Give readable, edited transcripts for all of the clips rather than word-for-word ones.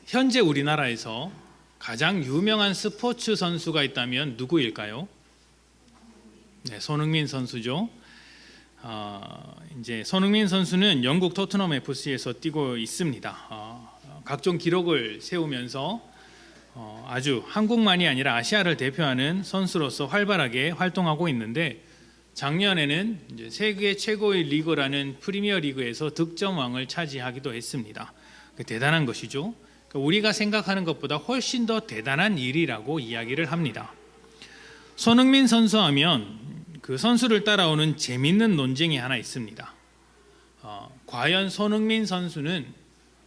현재 우리나라에서 가장 유명한 스포츠 선수가 있다면 누구일까요? 네, 손흥민 선수죠. 이제 손흥민 선수는 영국 토트넘 FC에서 뛰고 있습니다. 각종 기록을 세우면서 아주 한국만이 아니라 아시아를 대표하는 선수로서 활발하게 활동하고 있는데, 작년에는 이제 세계 최고의 리그라는 프리미어 리그에서 득점왕을 차지하기도 했습니다. 대단한 것이죠. 우리가 생각하는 것보다 훨씬 더 대단한 일이라고 이야기를 합니다. 손흥민 선수 하면 그 선수를 따라오는 재밌는 논쟁이 하나 있습니다. 과연 손흥민 선수는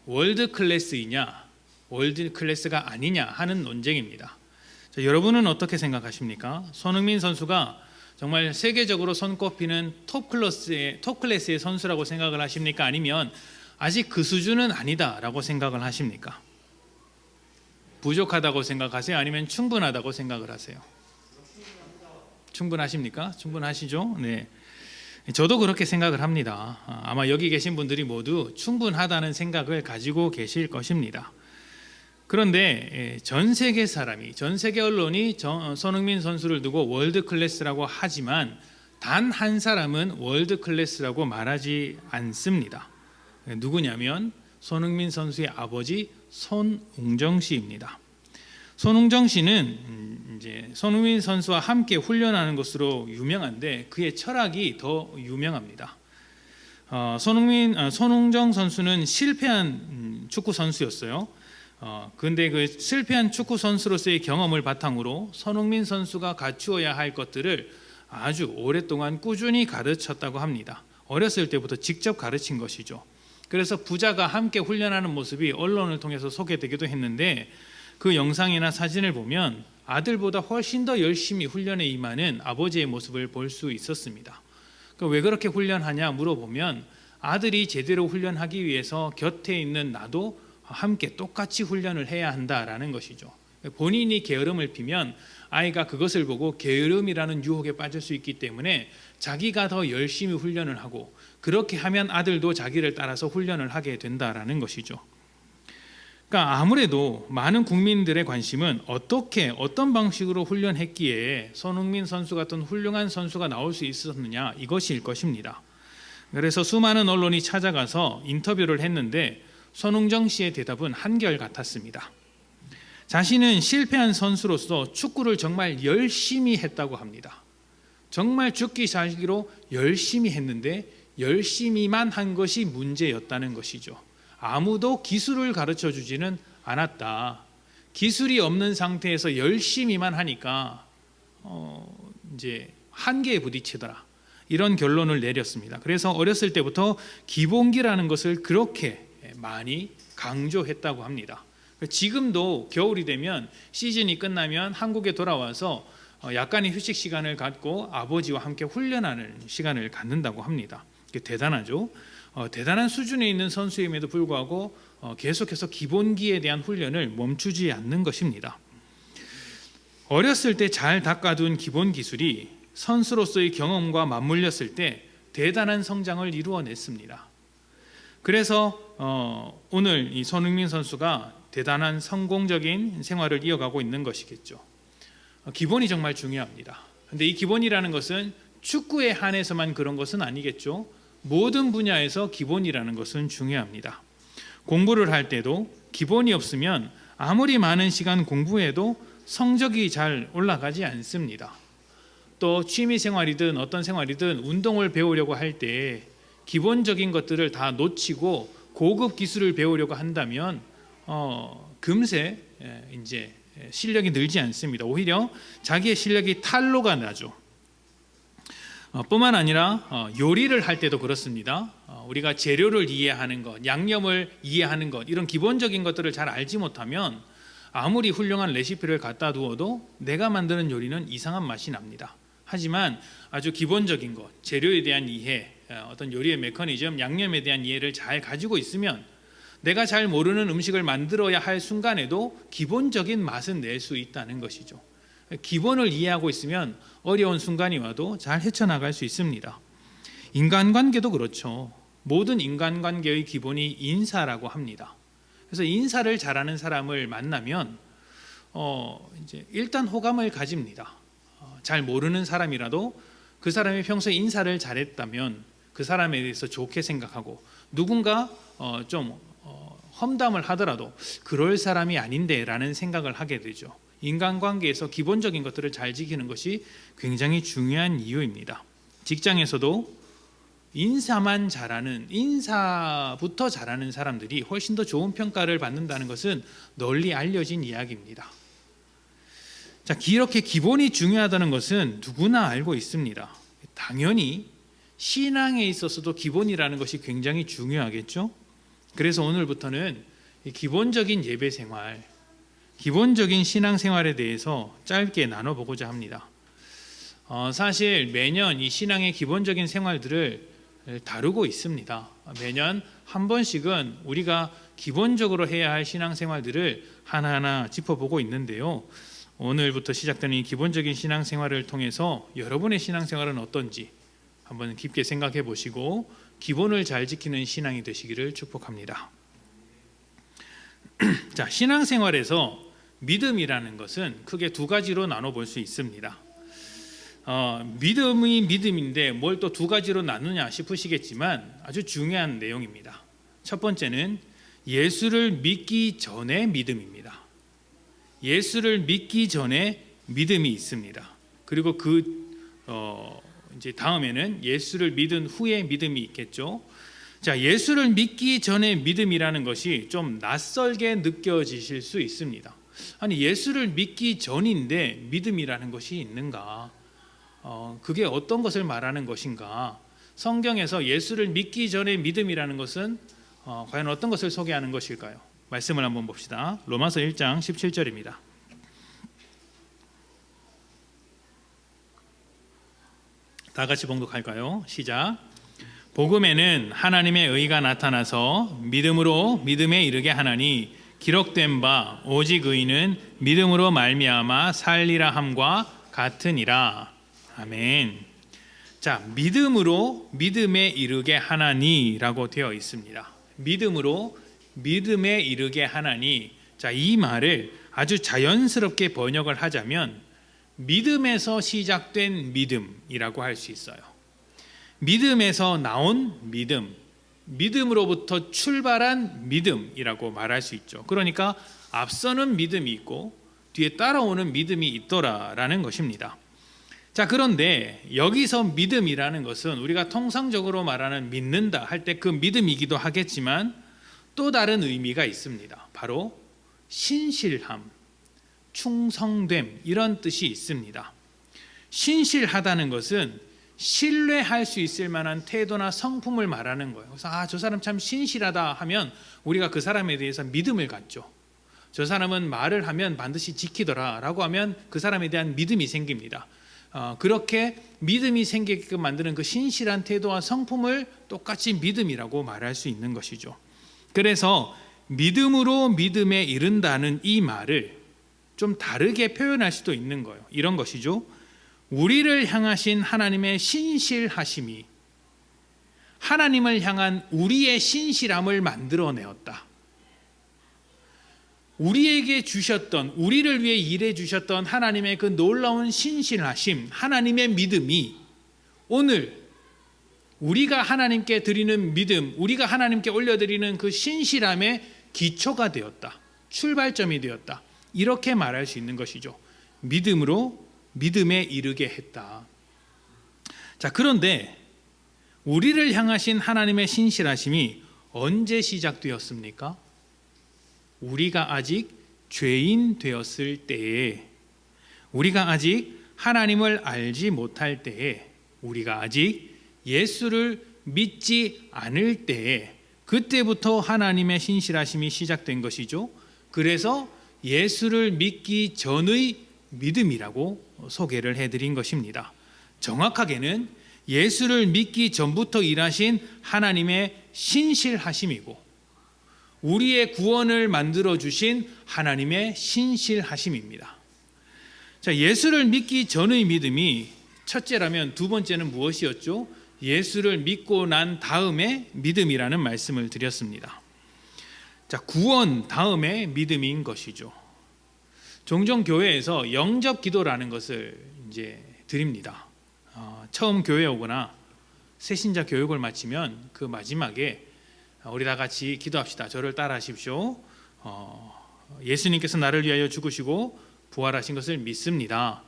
월드 클래스이냐 월드 클래스가 아니냐 하는 논쟁입니다. 자, 여러분은 어떻게 생각하십니까? 손흥민 선수가 정말 세계적으로 손꼽히는 톱 클래스의 선수라고 생각을 하십니까? 아니면 아직 그 수준은 아니다라고 생각을 하십니까? 부족하다고 생각하세요? 아니면 충분하다고 생각을 하세요? 충분하십니까? 충분하시죠? 네, 저도 그렇게 생각을 합니다. 아마 여기 계신 분들이 모두 충분하다는 생각을 가지고 계실 것입니다. 그런데 전 세계 언론이 손흥민 선수를 두고 월드 클래스라고 하지만 단 한 사람은 월드 클래스라고 말하지 않습니다. 누구냐면 손흥민 선수의 아버지 손웅정 씨입니다. 손웅정 씨는 이제 손흥민 선수와 함께 훈련하는 것으로 유명한데 그의 철학이 더 유명합니다. 손웅정 선수는 실패한 축구 선수였어요. 근데 그 실패한 축구 선수로서의 경험을 바탕으로 손흥민 선수가 갖추어야 할 것들을 아주 오랫동안 꾸준히 가르쳤다고 합니다. 어렸을 때부터 직접 가르친 것이죠. 그래서 부자가 함께 훈련하는 모습이 언론을 통해서 소개되기도 했는데, 그 영상이나 사진을 보면 아들보다 훨씬 더 열심히 훈련에 임하는 아버지의 모습을 볼 수 있었습니다. 왜 그렇게 훈련하냐 물어보면, 아들이 제대로 훈련하기 위해서 곁에 있는 나도 함께 똑같이 훈련을 해야 한다라는 것이죠. 본인이 게으름을 피면 아이가 그것을 보고 게으름이라는 유혹에 빠질 수 있기 때문에 자기가 더 열심히 훈련을 하고, 그렇게 하면 아들도 자기를 따라서 훈련을 하게 된다라는 것이죠. 그러니까 아무래도 많은 국민들의 관심은 어떤 방식으로 훈련했기에 손흥민 선수 같은 훌륭한 선수가 나올 수 있었느냐, 이것일 것입니다. 그래서 수많은 언론이 찾아가서 인터뷰를 했는데 손흥정 씨의 대답은 한결같았습니다. 자신은 실패한 선수로서 축구를 정말 열심히 했다고 합니다. 정말 죽기 살기로 열심히 했는데 열심히만 한 것이 문제였다는 것이죠. 아무도 기술을 가르쳐 주지는 않았다. 기술이 없는 상태에서 열심히만 하니까 이제 한계에 부딪히더라. 이런 결론을 내렸습니다. 그래서 어렸을 때부터 기본기라는 것을 그렇게 많이 강조했다고 합니다. 지금도 겨울이 되면 시즌이 끝나면 한국에 돌아와서 약간의 휴식 시간을 갖고 아버지와 함께 훈련하는 시간을 갖는다고 합니다. 대단하죠. 대단한 수준에 있는 선수임에도 불구하고 계속해서 기본기에 대한 훈련을 멈추지 않는 것입니다. 어렸을 때 잘 닦아둔 기본 기술이 선수로서의 경험과 맞물렸을 때 대단한 성장을 이루어냈습니다. 그래서 오늘 이 손흥민 선수가 대단한 성공적인 생활을 이어가고 있는 것이겠죠. 기본이 정말 중요합니다. 근데 이 기본이라는 것은 축구에 한해서만 그런 것은 아니겠죠. 모든 분야에서 기본이라는 것은 중요합니다. 공부를 할 때도 기본이 없으면 아무리 많은 시간 공부해도 성적이 잘 올라가지 않습니다. 또 취미 생활이든 어떤 생활이든 운동을 배우려고 할 때 기본적인 것들을 다 놓치고 고급 기술을 배우려고 한다면 금세 이제 실력이 늘지 않습니다. 오히려 자기의 실력이 탄로가 나죠. 뿐만 아니라 요리를 할 때도 그렇습니다. 우리가 재료를 이해하는 것, 양념을 이해하는 것, 이런 기본적인 것들을 잘 알지 못하면 아무리 훌륭한 레시피를 갖다 두어도 내가 만드는 요리는 이상한 맛이 납니다. 하지만 아주 기본적인 것, 재료에 대한 이해, 어떤 요리의 메커니즘, 양념에 대한 이해를 잘 가지고 있으면 내가 잘 모르는 음식을 만들어야 할 순간에도 기본적인 맛은 낼 수 있다는 것이죠. 기본을 이해하고 있으면 어려운 순간이 와도 잘 헤쳐나갈 수 있습니다. 인간관계도 그렇죠. 모든 인간관계의 기본이 인사라고 합니다. 그래서 인사를 잘하는 사람을 만나면 이제 일단 호감을 가집니다. 잘 모르는 사람이라도 그 사람이 평소에 인사를 잘했다면 그 사람에 대해서 좋게 생각하고, 누군가 좀 험담을 하더라도 그럴 사람이 아닌데라는 생각을 하게 되죠. 인간관계에서 기본적인 것들을 잘 지키는 것이 굉장히 중요한 이유입니다. 직장에서도 인사부터 잘하는 사람들이 훨씬 더 좋은 평가를 받는다는 것은 널리 알려진 이야기입니다. 자, 이렇게 기본이 중요하다는 것은 누구나 알고 있습니다. 당연히 신앙에 있어서도 기본이라는 것이 굉장히 중요하겠죠. 그래서 오늘부터는 기본적인 예배 생활, 기본적인 신앙 생활에 대해서 짧게 나눠보고자 합니다. 사실 매년 이 신앙의 기본적인 생활들을 다루고 있습니다. 매년 한 번씩은 우리가 기본적으로 해야 할 신앙 생활들을 하나하나 짚어보고 있는데요. 오늘부터 시작되는 이 기본적인 신앙 생활을 통해서 여러분의 신앙 생활은 어떤지 한번 깊게 생각해 보시고 기본을 잘 지키는 신앙이 되시기를 축복합니다. 자, 신앙 생활에서 믿음이라는 것은 크게 두 가지로 나눠볼 수 있습니다. 믿음이 믿음인데 뭘 또 두 가지로 나누냐 싶으시겠지만 아주 중요한 내용입니다. 첫 번째는 예수를 믿기 전의 믿음입니다. 예수를 믿기 전에 믿음이 있습니다. 그리고 이제 다음에는 예수를 믿은 후에 믿음이 있겠죠. 자, 예수를 믿기 전에 믿음이라는 것이 좀 낯설게 느껴지실 수 있습니다. 아니, 예수를 믿기 전인데 믿음이라는 것이 있는가? 그게 어떤 것을 말하는 것인가? 성경에서 예수를 믿기 전에 믿음이라는 것은 과연 어떤 것을 소개하는 것일까요? 말씀을 한번 봅시다. 로마서 1장 17절입니다. 다 같이 봉독할까요? 시작. 복음에는 하나님의 의가 나타나서 믿음으로 믿음에 이르게 하나니 기록된 바 오직 의인은 믿음으로 말미암아 살리라 함과 같으니라. 아멘. 자, 믿음으로 믿음에 이르게 하나니라고 되어 있습니다. 믿음으로 믿음에 이르게 하나니. 자, 이 말을 아주 자연스럽게 번역을 하자면 믿음에서 시작된 믿음이라고 할 수 있어요. 믿음에서 나온 믿음, 믿음으로부터 출발한 믿음이라고 말할 수 있죠. 그러니까 앞서는 믿음이 있고 뒤에 따라오는 믿음이 있더라라는 것입니다. 자, 그런데 여기서 믿음이라는 것은 우리가 통상적으로 말하는 믿는다 할 때 그 믿음이기도 하겠지만 또 다른 의미가 있습니다. 바로 신실함, 충성됨, 이런 뜻이 있습니다. 신실하다는 것은 신뢰할 수 있을 만한 태도나 성품을 말하는 거예요. 그래서 저 사람 참 신실하다 하면 우리가 그 사람에 대해서 믿음을 갖죠. 저 사람은 말을 하면 반드시 지키더라라고 하면 그 사람에 대한 믿음이 생깁니다. 그렇게 믿음이 생기게끔 만드는 그 신실한 태도와 성품을 똑같이 믿음이라고 말할 수 있는 것이죠. 그래서 믿음으로 믿음에 이른다는 이 말을 좀 다르게 표현할 수도 있는 거예요. 이런 것이죠. 우리를 향하신 하나님의 신실하심이 하나님을 향한 우리의 신실함을 만들어내었다. 우리에게 주셨던, 우리를 위해 일해 주셨던 하나님의 그 놀라운 신실하심, 하나님의 믿음이 오늘 우리가 하나님께 드리는 믿음, 우리가 하나님께 올려드리는 그 신실함의 기초가 되었다. 출발점이 되었다. 이렇게 말할 수 있는 것이죠. 믿음으로 믿음에 이르게 했다. 자, 그런데 우리를 향하신 하나님의 신실하심이 언제 시작되었습니까? 우리가 아직 죄인 되었을 때에, 우리가 아직 하나님을 알지 못할 때에, 우리가 아직 예수를 믿지 않을 때에, 그때부터 하나님의 신실하심이 시작된 것이죠. 그래서 예수를 믿기 전의 믿음이라고 소개를 해드린 것입니다. 정확하게는 예수를 믿기 전부터 일하신 하나님의 신실하심이고 우리의 구원을 만들어 주신 하나님의 신실하심입니다. 자, 예수를 믿기 전의 믿음이 첫째라면 두 번째는 무엇이었죠? 예수를 믿고 난 다음에 믿음이라는 말씀을 드렸습니다. 자, 구원 다음에 믿음인 것이죠. 종종 교회에서 영접 기도라는 것을 이제 드립니다. 처음 교회에 오거나 새신자 교육을 마치면 그 마지막에 우리 다 같이 기도합시다. 저를 따라하십시오. 예수님께서 나를 위하여 죽으시고 부활하신 것을 믿습니다.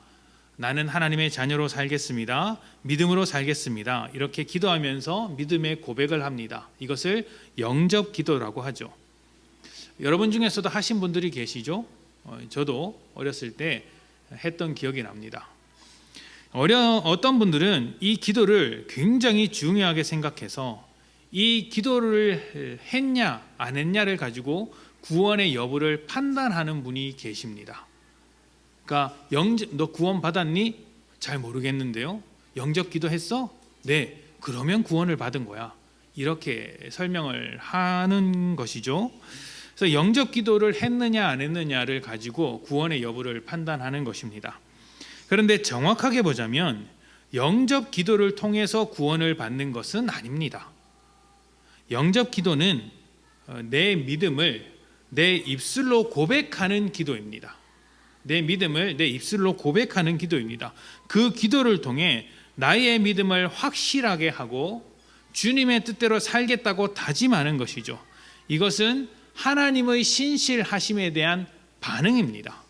나는 하나님의 자녀로 살겠습니다. 믿음으로 살겠습니다. 이렇게 기도하면서 믿음의 고백을 합니다. 이것을 영접 기도라고 하죠. 여러분 중에서도 하신 분들이 계시죠? 저도 어렸을 때 했던 기억이 납니다. 어떤 분들은 이 기도를 굉장히 중요하게 생각해서 이 기도를 했냐 안 했냐를 가지고 구원의 여부를 판단하는 분이 계십니다. 그러니까 너 구원 받았니? 잘 모르겠는데요. 영접 기도했어? 네. 그러면 구원을 받은 거야. 이렇게 설명을 하는 것이죠. 그래서 영접 기도를 했느냐 안 했느냐를 가지고 구원의 여부를 판단하는 것입니다. 그런데 정확하게 보자면 영접 기도를 통해서 구원을 받는 것은 아닙니다. 영접 기도는 내 믿음을 내 입술로 고백하는 기도입니다. 내 믿음을 내 입술로 고백하는 기도입니다. 그 기도를 통해 나의 믿음을 확실하게 하고 주님의 뜻대로 살겠다고 다짐하는 것이죠. 이것은 하나님의 신실하심에 대한 반응입니다.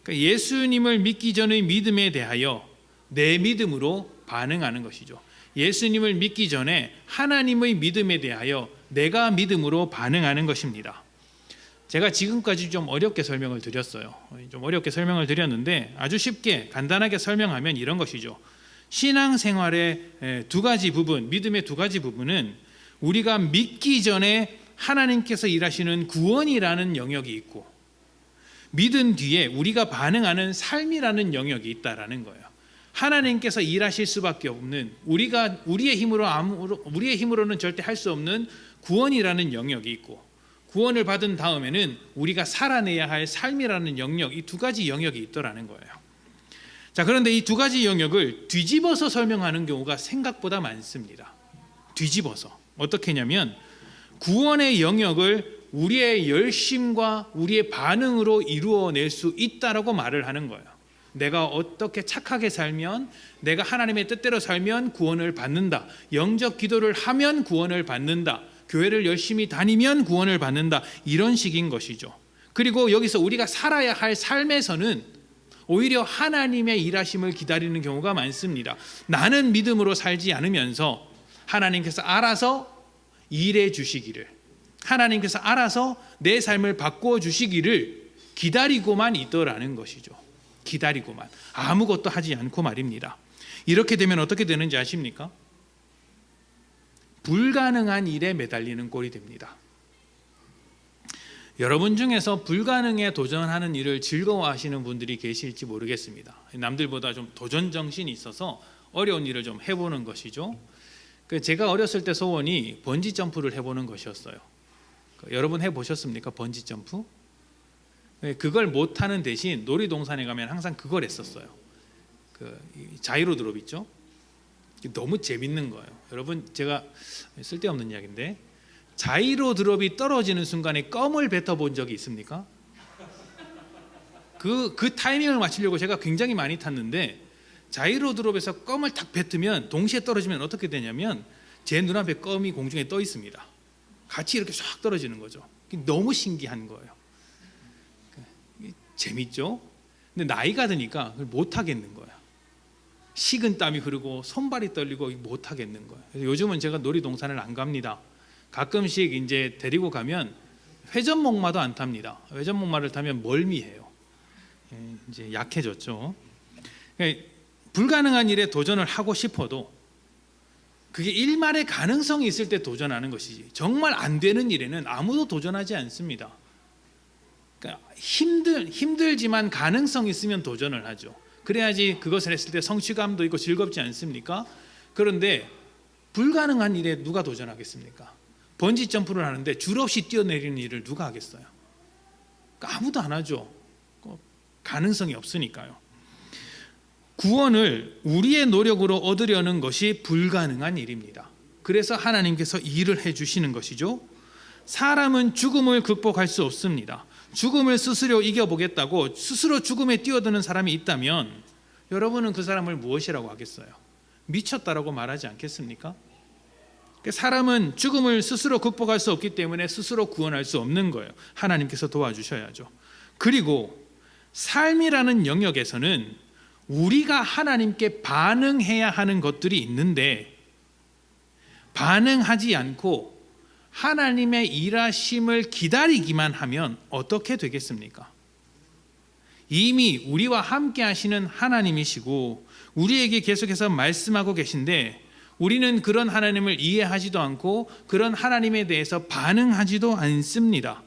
그러니까 예수님을 믿기 전의 믿음에 대하여 내 믿음으로 반응하는 것이죠. 예수님을 믿기 전에 하나님의 믿음에 대하여 내가 믿음으로 반응하는 것입니다. 제가 지금까지 좀 어렵게 설명을 드렸어요. 좀 어렵게 설명을 드렸는데 아주 쉽게 간단하게 설명하면 이런 것이죠. 신앙생활의 두 가지 부분, 믿음의 두 가지 부분은 우리가 믿기 전에 하나님께서 일하시는 구원이라는 영역이 있고 믿은 뒤에 우리가 반응하는 삶이라는 영역이 있다라는 거예요. 하나님께서 일하실 수밖에 없는 우리의 힘으로는 절대 할 수 없는 구원이라는 영역이 있고 구원을 받은 다음에는 우리가 살아내야 할 삶이라는 영역, 이 두 가지 영역이 있더라는 거예요. 자, 그런데 이 두 가지 영역을 뒤집어서 설명하는 경우가 생각보다 많습니다. 뒤집어서 어떻게 하냐면 구원의 영역을 우리의 열심과 우리의 반응으로 이루어낼 수 있다라고 말을 하는 거예요. 내가 어떻게 착하게 살면, 내가 하나님의 뜻대로 살면 구원을 받는다. 영접 기도를 하면 구원을 받는다. 교회를 열심히 다니면 구원을 받는다. 이런 식인 것이죠. 그리고 여기서 우리가 살아야 할 삶에서는 오히려 하나님의 일하심을 기다리는 경우가 많습니다. 나는 믿음으로 살지 않으면서 하나님께서 알아서 일해 주시기를, 하나님께서 알아서 내 삶을 바꾸어 주시기를 기다리고만 있더라는 것이죠. 기다리고만, 아무것도 하지 않고 말입니다. 이렇게 되면 어떻게 되는지 아십니까? 불가능한 일에 매달리는 꼴이 됩니다. 여러분 중에서 불가능에 도전하는 일을 즐거워하시는 분들이 계실지 모르겠습니다. 남들보다 좀 도전 정신이 있어서 어려운 일을 좀 해보는 것이죠. 제가 어렸을 때 소원이 번지 점프를 해보는 것이었어요. 여러분 해보셨습니까? 번지 점프? 그걸 못하는 대신 놀이동산에 가면 항상 그걸 했었어요. 자이로 드롭 있죠? 너무 재밌는 거예요. 여러분, 제가 쓸데없는 이야기인데 자이로 드롭이 떨어지는 순간에 껌을 뱉어본 적이 있습니까? 그 타이밍을 맞추려고 제가 굉장히 많이 탔는데 자이로 드롭에서 껌을 탁 뱉으면 동시에 떨어지면 어떻게 되냐면 제 눈앞에 껌이 공중에 떠 있습니다. 같이 이렇게 쫙 떨어지는 거죠. 너무 신기한 거예요. 재밌죠? 근데 나이가 드니까 못 하겠는 거예요. 식은 땀이 흐르고 손발이 떨리고 못 하겠는 거예요. 그래서 요즘은 제가 놀이동산을 안 갑니다. 가끔씩 이제 데리고 가면 회전목마도 안 탑니다. 회전목마를 타면 멀미해요. 이제 약해졌죠. 불가능한 일에 도전을 하고 싶어도 그게 일말의 가능성이 있을 때 도전하는 것이지 정말 안 되는 일에는 아무도 도전하지 않습니다. 그러니까 힘들지만 가능성이 있으면 도전을 하죠. 그래야지 그것을 했을 때 성취감도 있고 즐겁지 않습니까? 그런데 불가능한 일에 누가 도전하겠습니까? 번지 점프를 하는데 줄 없이 뛰어내리는 일을 누가 하겠어요? 그러니까 아무도 안 하죠. 가능성이 없으니까요. 구원을 우리의 노력으로 얻으려는 것이 불가능한 일입니다. 그래서 하나님께서 일을 해주시는 것이죠. 사람은 죽음을 극복할 수 없습니다. 죽음을 스스로 이겨보겠다고 스스로 죽음에 뛰어드는 사람이 있다면 여러분은 그 사람을 무엇이라고 하겠어요? 미쳤다라고 말하지 않겠습니까? 사람은 죽음을 스스로 극복할 수 없기 때문에 스스로 구원할 수 없는 거예요. 하나님께서 도와주셔야죠. 그리고 삶이라는 영역에서는 우리가 하나님께 반응해야 하는 것들이 있는데 반응하지 않고 하나님의 일하심을 기다리기만 하면 어떻게 되겠습니까? 이미 우리와 함께 하시는 하나님이시고 우리에게 계속해서 말씀하고 계신데 우리는 그런 하나님을 이해하지도 않고 그런 하나님에 대해서 반응하지도 않습니다.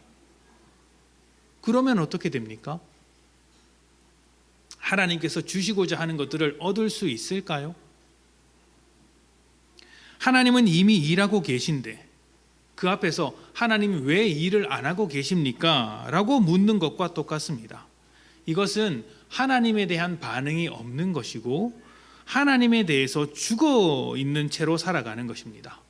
그러면 어떻게 됩니까? 하나님께서 주시고자 하는 것들을 얻을 수 있을까요? 하나님은 이미 일하고 계신데 그 앞에서 하나님이 왜 일을 안 하고 계십니까? 라고 묻는 것과 똑같습니다. 이것은 하나님에 대한 반응이 없는 것이고 하나님에 대해서 죽어 있는 채로 살아가는 것입니다.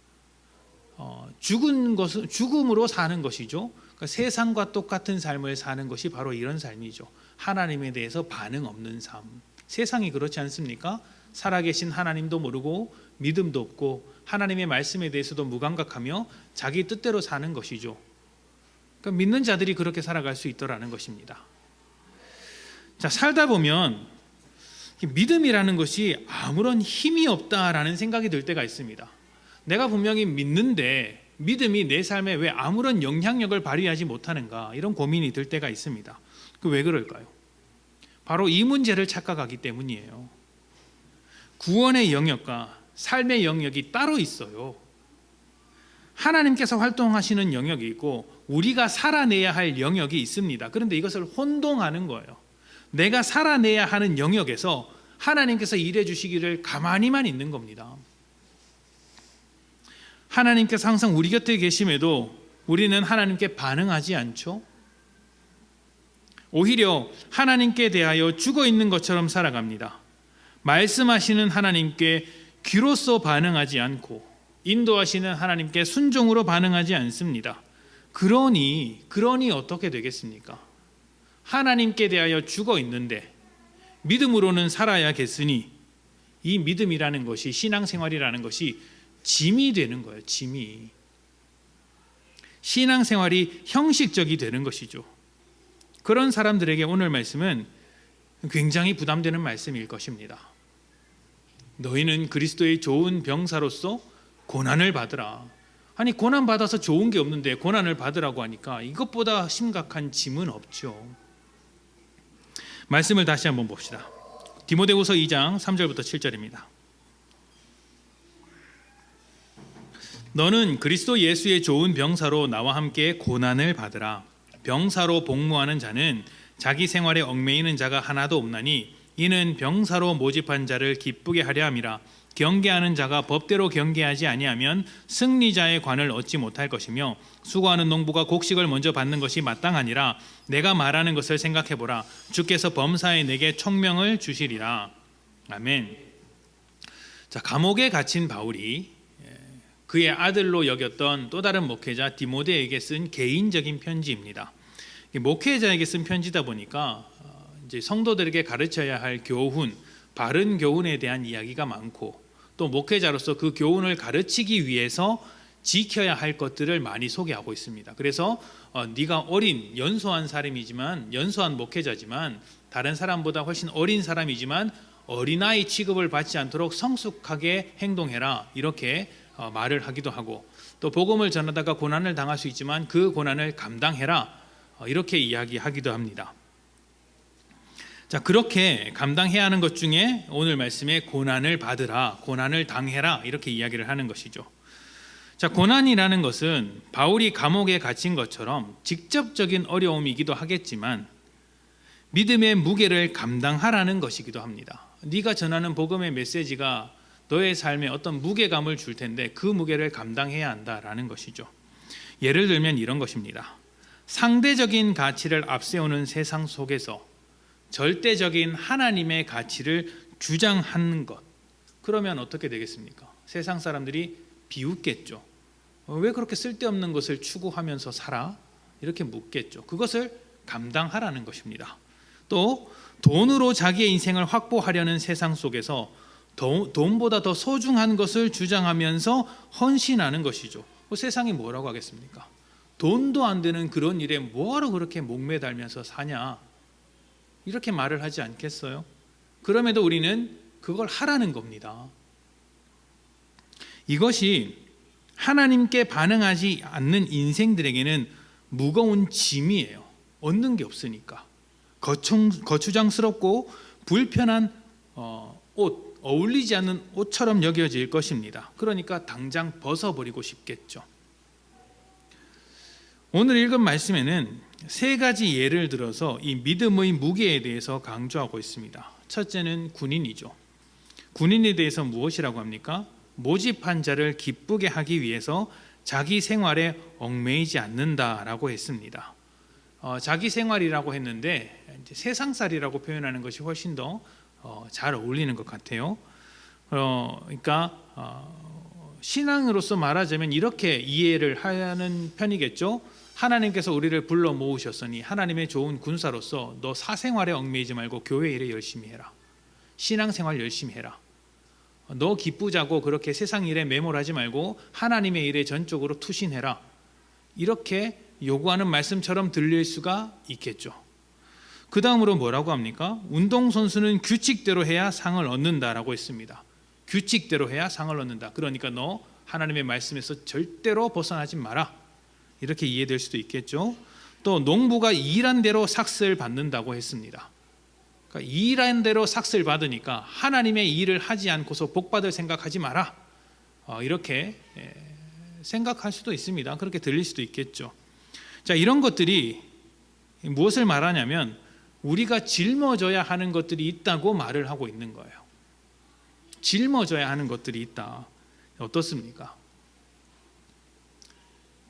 죽은 것은 죽음으로 사는 것이죠. 그러니까 세상과 똑같은 삶을 사는 것이 바로 이런 삶이죠. 하나님에 대해서 반응 없는 삶. 세상이 그렇지 않습니까? 살아계신 하나님도 모르고 믿음도 없고 하나님의 말씀에 대해서도 무감각하며 자기 뜻대로 사는 것이죠. 그러니까 믿는 자들이 그렇게 살아갈 수 있더라는 것입니다. 자, 살다 보면 믿음이라는 것이 아무런 힘이 없다라는 생각이 들 때가 있습니다. 내가 분명히 믿는데 믿음이 내 삶에 왜 아무런 영향력을 발휘하지 못하는가, 이런 고민이 들 때가 있습니다. 왜 그럴까요? 바로 이 문제를 착각하기 때문이에요. 구원의 영역과 삶의 영역이 따로 있어요. 하나님께서 활동하시는 영역이 있고 우리가 살아내야 할 영역이 있습니다. 그런데 이것을 혼동하는 거예요. 내가 살아내야 하는 영역에서 하나님께서 일해 주시기를 가만히만 있는 겁니다. 하나님께서 항상 우리 곁에 계심에도 우리는 하나님께 반응하지 않죠. 오히려 하나님께 대하여 죽어 있는 것처럼 살아갑니다. 말씀하시는 하나님께 귀로써 반응하지 않고 인도하시는 하나님께 순종으로 반응하지 않습니다. 그러니 어떻게 되겠습니까? 하나님께 대하여 죽어 있는데 믿음으로는 살아야겠으니 이 믿음이라는 것이, 신앙생활이라는 것이 짐이 되는 거예요. 짐이. 신앙생활이 형식적이 되는 것이죠. 그런 사람들에게 오늘 말씀은 굉장히 부담되는 말씀일 것입니다. 너희는 그리스도의 좋은 병사로서 고난을 받으라. 아니, 고난 받아서 좋은 게 없는데 고난을 받으라고 하니까 이것보다 심각한 짐은 없죠. 말씀을 다시 한번 봅시다. 디모데후서 2장 3절부터 7절입니다. 너는 그리스도 예수의 좋은 병사로 나와 함께 고난을 받으라. 병사로 복무하는 자는 자기 생활에 얽매이는 자가 하나도 없나니 이는 병사로 모집한 자를 기쁘게 하려 함이라. 경계하는 자가 법대로 경계하지 아니하면 승리자의 관을 얻지 못할 것이며 수고하는 농부가 곡식을 먼저 받는 것이 마땅하니라. 내가 말하는 것을 생각해보라. 주께서 범사에 내게 총명을 주시리라. 아멘. 자, 감옥에 갇힌 바울이 그의 아들로 여겼던 또 다른 목회자 디모데에게 쓴 개인적인 편지입니다. 목회자에게 쓴 편지다 보니까 이제 성도들에게 가르쳐야 할 교훈, 바른 교훈에 대한 이야기가 많고 또 목회자로서 그 교훈을 가르치기 위해서 지켜야 할 것들을 많이 소개하고 있습니다. 그래서 네가 어린 연소한 사람이지만, 연소한 목회자지만 다른 사람보다 훨씬 어린 사람이지만 어린아이 취급을 받지 않도록 성숙하게 행동해라, 이렇게 말을 하기도 하고, 또 복음을 전하다가 고난을 당할 수 있지만 그 고난을 감당해라, 이렇게 이야기하기도 합니다. 자, 그렇게 감당해야 하는 것 중에 오늘 말씀에 고난을 받으라, 고난을 당해라, 이렇게 이야기를 하는 것이죠. 자, 고난이라는 것은 바울이 감옥에 갇힌 것처럼 직접적인 어려움이기도 하겠지만 믿음의 무게를 감당하라는 것이기도 합니다. 네가 전하는 복음의 메시지가 너의 삶에 어떤 무게감을 줄 텐데 그 무게를 감당해야 한다라는 것이죠. 예를 들면 이런 것입니다. 상대적인 가치를 앞세우는 세상 속에서 절대적인 하나님의 가치를 주장하는 것, 그러면 어떻게 되겠습니까? 세상 사람들이 비웃겠죠. 왜 그렇게 쓸데없는 것을 추구하면서 살아? 이렇게 묻겠죠. 그것을 감당하라는 것입니다. 또 돈으로 자기의 인생을 확보하려는 세상 속에서 돈보다 더 소중한 것을 주장하면서 헌신하는 것이죠. 세상이 뭐라고 하겠습니까? 돈도 안 되는 그런 일에 뭐하러 그렇게 목매달면서 사냐, 이렇게 말을 하지 않겠어요? 그럼에도 우리는 그걸 하라는 겁니다. 이것이 하나님께 반응하지 않는 인생들에게는 무거운 짐이에요. 얻는 게 없으니까. 거추장스럽고 불편한 옷, 어울리지 않는 옷처럼 여겨질 것입니다. 그러니까 당장 벗어버리고 싶겠죠. 오늘 읽은 말씀에는 세 가지 예를 들어서 이 믿음의 무게에 대해서 강조하고 있습니다. 첫째는 군인이죠. 군인에 대해서 무엇이라고 합니까? 모집한 자를 기쁘게 하기 위해서 자기 생활에 얽매이지 않는다라고 했습니다. 자기 생활이라고 했는데 이제 세상살이라고 표현하는 것이 훨씬 더 잘 어울리는 것 같아요. 그러니까 신앙으로서 말하자면 이렇게 이해를 하는 편이겠죠. 하나님께서 우리를 불러 모으셨으니 하나님의 좋은 군사로서 너 사생활에 얽매이지 말고 교회 일에 열심히 해라. 신앙생활 열심히 해라. 너 기쁘자고 그렇게 세상 일에 매몰하지 말고 하나님의 일에 전적으로 투신해라. 이렇게 요구하는 말씀처럼 들릴 수가 있겠죠. 그 다음으로 뭐라고 합니까? 운동선수는 규칙대로 해야 상을 얻는다라고 했습니다. 규칙대로 해야 상을 얻는다. 그러니까 너 하나님의 말씀에서 절대로 벗어나지 마라. 이렇게 이해될 수도 있겠죠. 또 농부가 일한 대로 삭슬 받는다고 했습니다. 그러니까 일한 대로 삭슬 받으니까 하나님의 일을 하지 않고서 복 받을 생각하지 마라. 이렇게 생각할 수도 있습니다. 그렇게 들릴 수도 있겠죠. 자, 이런 것들이 무엇을 말하냐면 우리가 짊어져야 하는 것들이 있다고 말을 하고 있는 거예요. 짊어져야 하는 것들이 있다. 어떻습니까?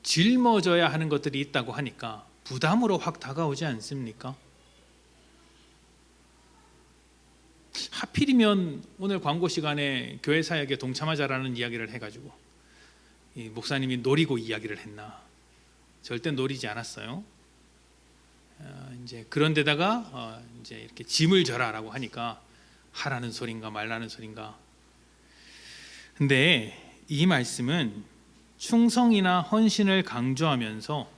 짊어져야 하는 것들이 있다고 하니까 부담으로 확 다가오지 않습니까? 하필이면 오늘 광고 시간에 교회 사역에 동참하자라는 이야기를 해가지고 이 목사님이 노리고 이야기를 했나? 절대 노리지 않았어요. 이제 그런 데다가 이제 이렇게 짐을 져라라고 하니까 하라는 소린가 말라는 소린가. 근데 이 말씀은 충성이나 헌신을 강조하면서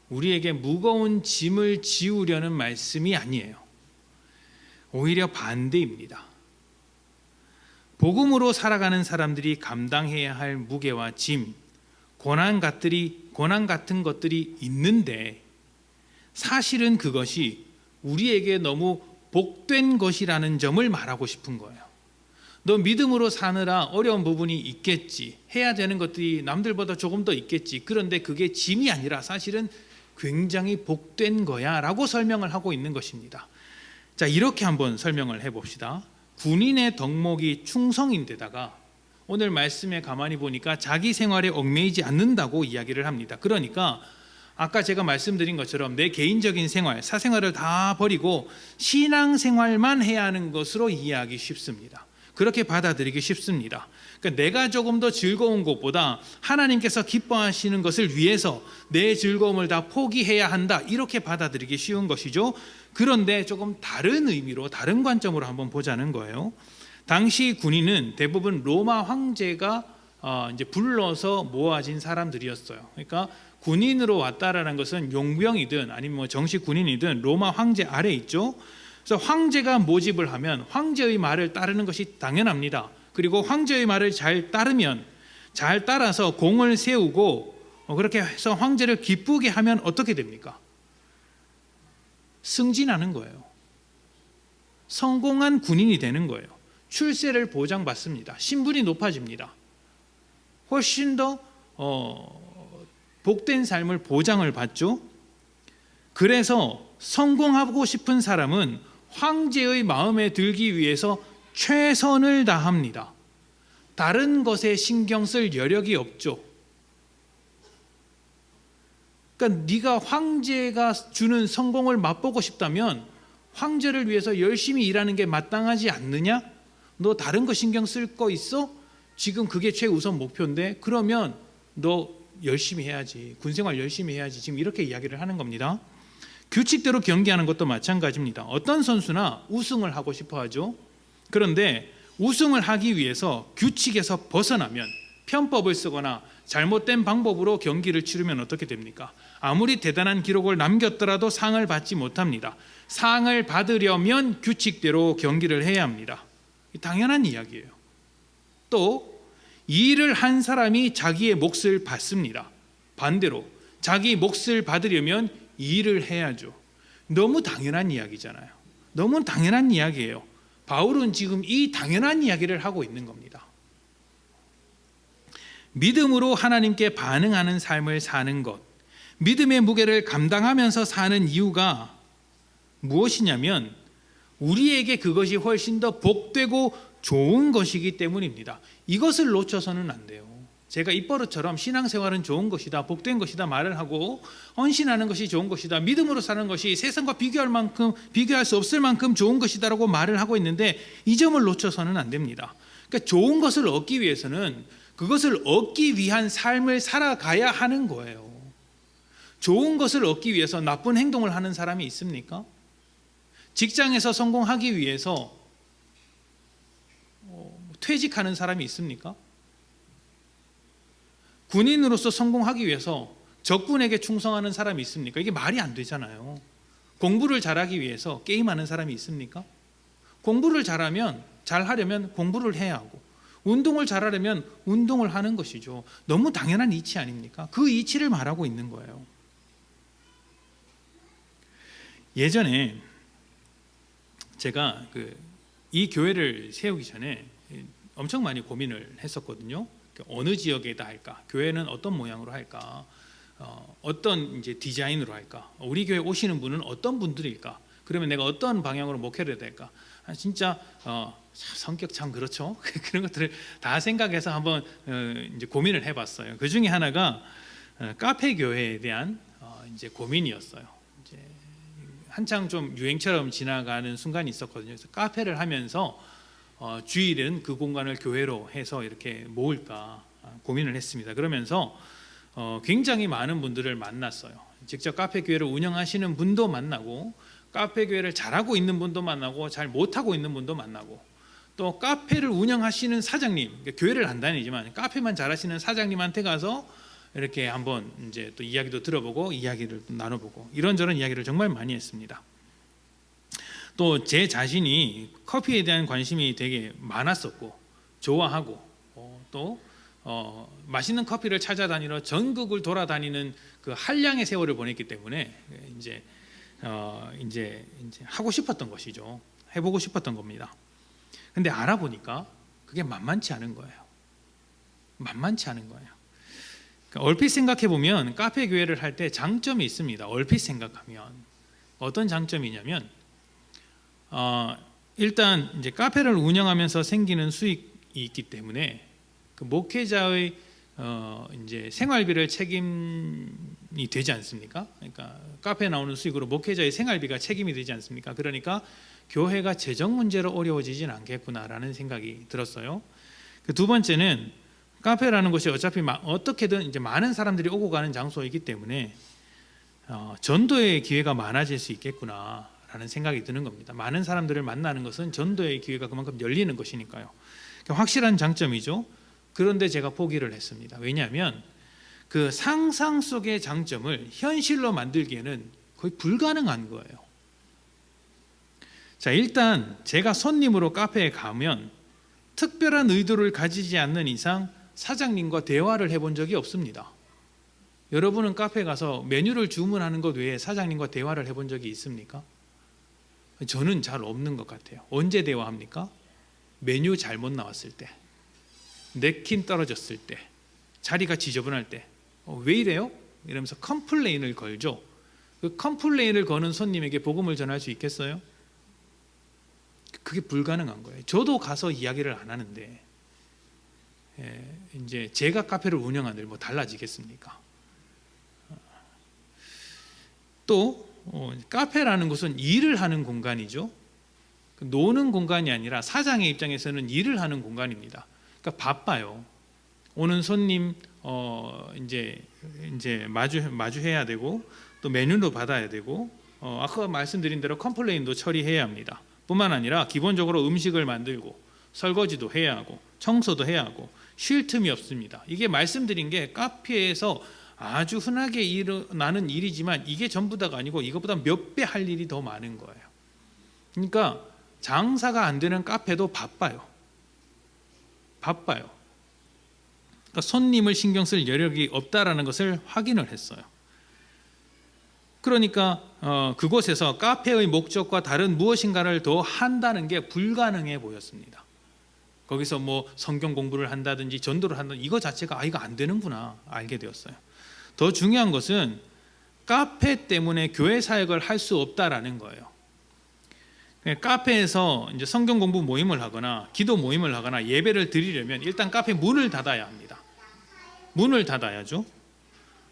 우리에게 무거운 짐을 지우려는 말씀이 아니에요. 오히려 반대입니다. 복음으로 살아가는 사람들이 감당해야 할 무게와 짐, 고난 같은 것들이 있는데 사실은 그것이 우리에게 너무 복된 것이라는 점을 말하고 싶은 거예요. 너 믿음으로 사느라 어려운 부분이 있겠지. 해야 되는 것들이 남들보다 조금 더 있겠지. 그런데 그게 짐이 아니라 사실은 굉장히 복된 거야 라고 설명을 하고 있는 것입니다. 자, 이렇게 한번 설명을 해봅시다. 군인의 덕목이 충성인데다가 오늘 말씀에 가만히 보니까 자기 생활에 얽매이지 않는다고 이야기를 합니다. 그러니까 아까 제가 말씀드린 것처럼 내 개인적인 생활, 사생활을 다 버리고 신앙생활만 해야 하는 것으로 이해하기 쉽습니다. 그렇게 받아들이기 쉽습니다. 그러니까 내가 조금 더 즐거운 것보다 하나님께서 기뻐하시는 것을 위해서 내 즐거움을 다 포기해야 한다. 이렇게 받아들이기 쉬운 것이죠. 그런데 조금 다른 의미로, 다른 관점으로 한번 보자는 거예요. 당시 군인은 대부분 로마 황제가 이제 불러서 모아진 사람들이었어요. 그러니까 군인으로 왔다라는 것은 용병이든 아니면 뭐 정식 군인이든 로마 황제 아래 있죠. 그래서 황제가 모집을 하면 황제의 말을 따르는 것이 당연합니다. 그리고 황제의 말을 잘 따라서 공을 세우고 그렇게 해서 황제를 기쁘게 하면 어떻게 됩니까? 승진하는 거예요. 성공한 군인이 되는 거예요. 출세를 보장받습니다. 신분이 높아집니다. 훨씬 더 복된 삶을 보장을 받죠. 그래서 성공하고 싶은 사람은 황제의 마음에 들기 위해서 최선을 다합니다. 다른 것에 신경 쓸 여력이 없죠. 그러니까 네가 황제가 주는 성공을 맛보고 싶다면 황제를 위해서 열심히 일하는 게 마땅하지 않느냐? 너 다른 거 신경 쓸 거 있어? 지금 그게 최우선 목표인데 그러면 너 열심히 해야지, 군생활 열심히 해야지, 지금 이렇게 이야기를 하는 겁니다. 규칙대로 경기하는 것도 마찬가지입니다. 어떤 선수나 우승을 하고 싶어 하죠. 그런데 우승을 하기 위해서 규칙에서 벗어나면, 편법을 쓰거나 잘못된 방법으로 경기를 치르면 어떻게 됩니까? 아무리 대단한 기록을 남겼더라도 상을 받지 못합니다. 상을 받으려면 규칙대로 경기를 해야 합니다. 당연한 이야기예요. 또 일을 한 사람이 자기의 몫을 받습니다. 반대로 자기 몫을 받으려면 일을 해야죠. 너무 당연한 이야기잖아요. 너무 당연한 이야기예요. 바울은 지금 이 당연한 이야기를 하고 있는 겁니다. 믿음으로 하나님께 반응하는 삶을 사는 것, 믿음의 무게를 감당하면서 사는 이유가 무엇이냐면 우리에게 그것이 훨씬 더 복되고 좋은 것이기 때문입니다. 이것을 놓쳐서는 안 돼요. 제가 입버릇처럼 신앙생활은 좋은 것이다, 복된 것이다 말을 하고, 헌신하는 것이 좋은 것이다, 믿음으로 사는 것이 세상과 비교할 수 없을 만큼 좋은 것이다라고 말을 하고 있는데, 이 점을 놓쳐서는 안 됩니다. 그러니까 좋은 것을 얻기 위해서는 그것을 얻기 위한 삶을 살아가야 하는 거예요. 좋은 것을 얻기 위해서 나쁜 행동을 하는 사람이 있습니까? 직장에서 성공하기 위해서 퇴직하는 사람이 있습니까? 군인으로서 성공하기 위해서 적군에게 충성하는 사람이 있습니까? 이게 말이 안 되잖아요. 공부를 잘하기 위해서 게임하는 사람이 있습니까? 공부를 잘하려면 공부를 해야 하고, 운동을 잘하려면 운동을 하는 것이죠. 너무 당연한 이치 아닙니까? 그 이치를 말하고 있는 거예요. 예전에 제가 이 교회를 세우기 전에 엄청 많이 고민을 했었거든요. 어느 지역에다 할까? 교회는 어떤 모양으로 할까? 어떤 이제 디자인으로 할까? 우리 교회 오시는 분은 어떤 분들일까? 그러면 내가 어떤 방향으로 목회를 해야 될까? 진짜 성격 참 그렇죠. 그런 것들을 다 생각해서 한번 이제 고민을 해봤어요. 그 중에 하나가 카페 교회에 대한 이제 고민이었어요. 이제 한창 좀 유행처럼 지나가는 순간이 있었거든요. 그래서 카페를 하면서 주일은 그 공간을 교회로 해서 이렇게 모을까 고민을 했습니다. 그러면서 굉장히 많은 분들을 만났어요. 직접 카페 교회를 운영하시는 분도 만나고, 카페 교회를 잘하고 있는 분도 만나고, 잘 못하고 있는 분도 만나고, 또 카페를 운영하시는 사장님, 교회를 안 다니지만 카페만 잘하시는 사장님한테 가서 이렇게 한번 이제 또 이야기도 들어보고 이야기를 나눠보고, 이런저런 이야기를 정말 많이 했습니다. 또 제 자신이 커피에 대한 관심이 되게 많았었고 좋아하고, 또 맛있는 커피를 찾아다니러 전국을 돌아다니는 그 한량의 세월을 보냈기 때문에 이제 하고 싶었던 것이죠. 해보고 싶었던 겁니다. 근데 알아보니까 그게 만만치 않은 거예요. 만만치 않은 거예요. 그러니까 얼핏 생각해 보면 카페 교회를 할 때 장점이 있습니다. 얼핏 생각하면 어떤 장점이냐면, 일단 이제 카페를 운영하면서 생기는 수익이 있기 때문에 그 목회자의 이제 생활비를 책임이 되지 않습니까? 그러니까 카페에 나오는 수익으로 목회자의 생활비가 책임이 되지 않습니까? 그러니까 교회가 재정 문제로 어려워지진 않겠구나라는 생각이 들었어요. 그 두 번째는 카페라는 것이 어차피 어떻게든 이제 많은 사람들이 오고 가는 장소이기 때문에 전도의 기회가 많아질 수 있겠구나라는 생각이 드는 겁니다. 많은 사람들을 만나는 것은 전도의 기회가 그만큼 열리는 것이니까요. 그러니까 확실한 장점이죠. 그런데 제가 포기를 했습니다. 왜냐하면 그 상상 속의 장점을 현실로 만들기에는 거의 불가능한 거예요. 자, 일단 제가 손님으로 카페에 가면 특별한 의도를 가지지 않는 이상 사장님과 대화를 해본 적이 없습니다. 여러분은 카페에 가서 메뉴를 주문하는 것 외에 사장님과 대화를 해본 적이 있습니까? 저는 잘 없는 것 같아요. 언제 대화합니까? 메뉴 잘못 나왔을 때, 냅킨 떨어졌을 때, 자리가 지저분할 때, 왜 이래요? 이러면서 컴플레인을 걸죠. 그 컴플레인을 거는 손님에게 복음을 전할 수 있겠어요? 그게 불가능한 거예요. 저도 가서 이야기를 안 하는데 이제 제가 카페를 운영하는데 뭐 달라지겠습니까? 또 카페라는 것은 일을 하는 공간이죠. 노는 공간이 아니라 사장의 입장에서는 일을 하는 공간입니다. 그러니까 바빠요. 오는 손님 이제 마주해야 되고 또 메뉴도 받아야 되고 아까 말씀드린 대로 컴플레인도 처리해야 합니다. 뿐만 아니라 기본적으로 음식을 만들고 설거지도 해야 하고 청소도 해야 하고 쉴 틈이 없습니다. 이게 말씀드린 게 카페에서 아주 흔하게 일어나는 일이지만 이게 전부 다가 아니고 이것보다 몇 배 할 일이 더 많은 거예요. 그러니까 장사가 안 되는 카페도 바빠요. 그러니까 손님을 신경 쓸 여력이 없다라는 것을 확인을 했어요. 그러니까 그곳에서 카페의 목적과 다른 무엇인가를 더 한다는 게 불가능해 보였습니다. 거기서 뭐 성경 공부를 한다든지 전도를 한다든지 이거 자체가 이거 안 되는구나 알게 되었어요. 더 중요한 것은 카페 때문에 교회 사역을 할 수 없다라는 거예요. 카페에서 이제 성경 공부 모임을 하거나 기도 모임을 하거나 예배를 드리려면 일단 카페 문을 닫아야 합니다. 문을 닫아야죠.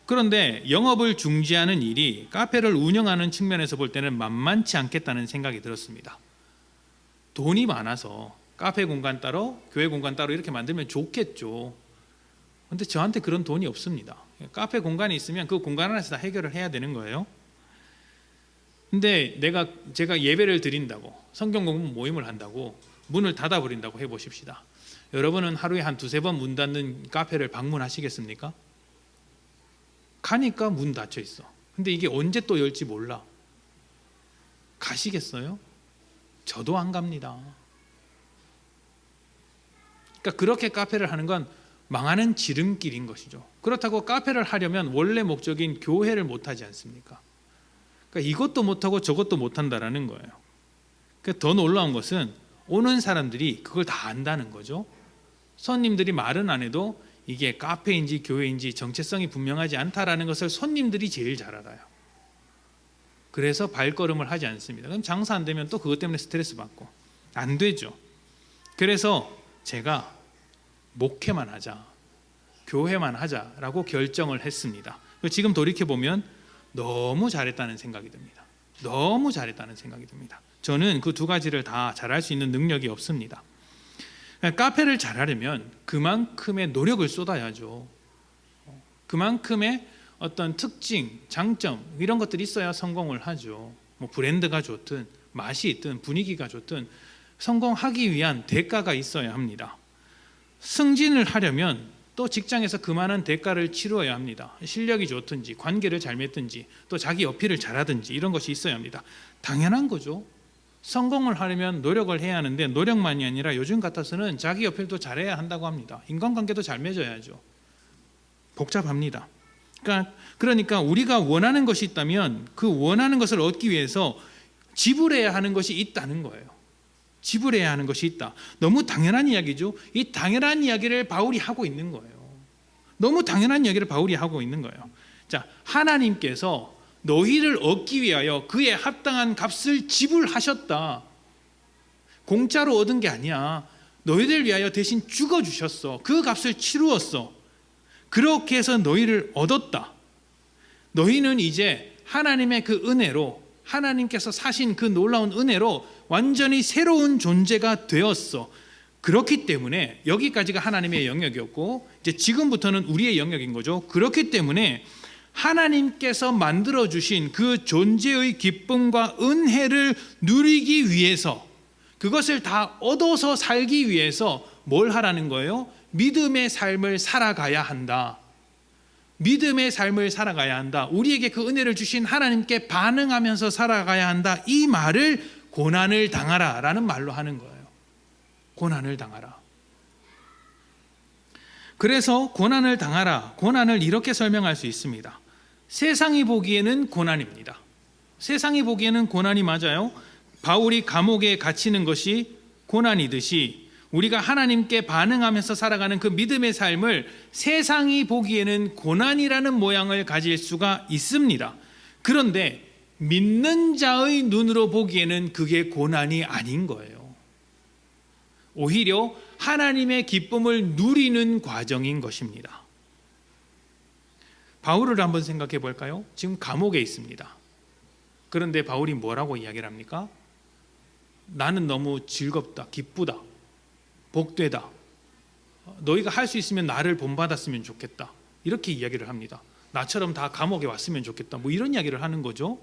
그런데 영업을 중지하는 일이 카페를 운영하는 측면에서 볼 때는 만만치 않겠다는 생각이 들었습니다. 돈이 많아서 카페 공간 따로 교회 공간 따로 이렇게 만들면 좋겠죠. 그런데 저한테 그런 돈이 없습니다. 카페 공간이 있으면 그 공간 안에서 다 해결을 해야 되는 거예요. 근데 제가 예배를 드린다고 성경 공부 모임을 한다고 문을 닫아버린다고 해보십시다. 여러분은 하루에 한 두세 번 문 닫는 카페를 방문하시겠습니까? 가니까 문 닫혀 있어. 근데 이게 언제 또 열지 몰라. 가시겠어요? 저도 안 갑니다. 그러니까 그렇게 카페를 하는 건 망하는 지름길인 것이죠. 그렇다고 카페를 하려면 원래 목적인 교회를 못하지 않습니까? 그러니까 이것도 못하고 저것도 못한다라는 거예요. 그러니까 더 놀라운 것은 오는 사람들이 그걸 다 안다는 거죠. 손님들이 말은 안 해도 이게 카페인지 교회인지 정체성이 분명하지 않다라는 것을 손님들이 제일 잘 알아요. 그래서 발걸음을 하지 않습니다. 그럼 장사 안 되면 또 그것 때문에 스트레스 받고 안 되죠. 그래서 제가 목회만 하자, 교회만 하자라고 결정을 했습니다. 지금 돌이켜보면 너무 잘했다는 생각이 듭니다. 너무 잘했다는 생각이 듭니다. 저는 그 두 가지를 다 잘할 수 있는 능력이 없습니다. 카페를 잘하려면 그만큼의 노력을 쏟아야죠. 그만큼의 어떤 특징, 장점 이런 것들이 있어야 성공을 하죠. 뭐 브랜드가 좋든 맛이 있든 분위기가 좋든 성공하기 위한 대가가 있어야 합니다. 승진을 하려면 또 직장에서 그만한 대가를 치루어야 합니다. 실력이 좋든지 관계를 잘 맺든지 또 자기 어필을 잘하든지 이런 것이 있어야 합니다. 당연한 거죠. 성공을 하려면 노력을 해야 하는데 노력만이 아니라 요즘 같아서는 자기 어필도 잘해야 한다고 합니다. 인간관계도 잘 맺어야죠. 복잡합니다. 그러니까 우리가 원하는 것이 있다면 그 원하는 것을 얻기 위해서 지불해야 하는 것이 있다는 거예요. 지불해야 하는 것이 있다. 너무 당연한 이야기죠. 이 당연한 이야기를 바울이 하고 있는 거예요. 너무 당연한 이야기를 바울이 하고 있는 거예요. 자, 하나님께서 너희를 얻기 위하여 그에 합당한 값을 지불하셨다. 공짜로 얻은 게 아니야. 너희들 위하여 대신 죽어주셨어. 그 값을 치루었어. 그렇게 해서 너희를 얻었다. 너희는 이제 하나님의 그 은혜로 하나님께서 사신 그 놀라운 은혜로 완전히 새로운 존재가 되었어. 그렇기 때문에 여기까지가 하나님의 영역이었고 이제 지금부터는 우리의 영역인 거죠. 그렇기 때문에 하나님께서 만들어주신 그 존재의 기쁨과 은혜를 누리기 위해서 그것을 다 얻어서 살기 위해서 뭘 하라는 거예요? 믿음의 삶을 살아가야 한다. 믿음의 삶을 살아가야 한다. 우리에게 그 은혜를 주신 하나님께 반응하면서 살아가야 한다. 이 말을 고난을 당하라 라는 말로 하는 거예요. 고난을 당하라. 그래서 고난을 당하라. 고난을 이렇게 설명할 수 있습니다. 세상이 보기에는 고난입니다. 세상이 보기에는 고난이 맞아요. 바울이 감옥에 갇히는 것이 고난이듯이 우리가 하나님께 반응하면서 살아가는 그 믿음의 삶을 세상이 보기에는 고난이라는 모양을 가질 수가 있습니다. 그런데 믿는 자의 눈으로 보기에는 그게 고난이 아닌 거예요. 오히려 하나님의 기쁨을 누리는 과정인 것입니다. 바울을 한번 생각해 볼까요? 지금 감옥에 있습니다. 그런데 바울이 뭐라고 이야기를 합니까? 나는 너무 즐겁다, 기쁘다, 복되다. 너희가 할 수 있으면 나를 본받았으면 좋겠다. 이렇게 이야기를 합니다. 나처럼 다 감옥에 왔으면 좋겠다. 뭐 이런 이야기를 하는 거죠.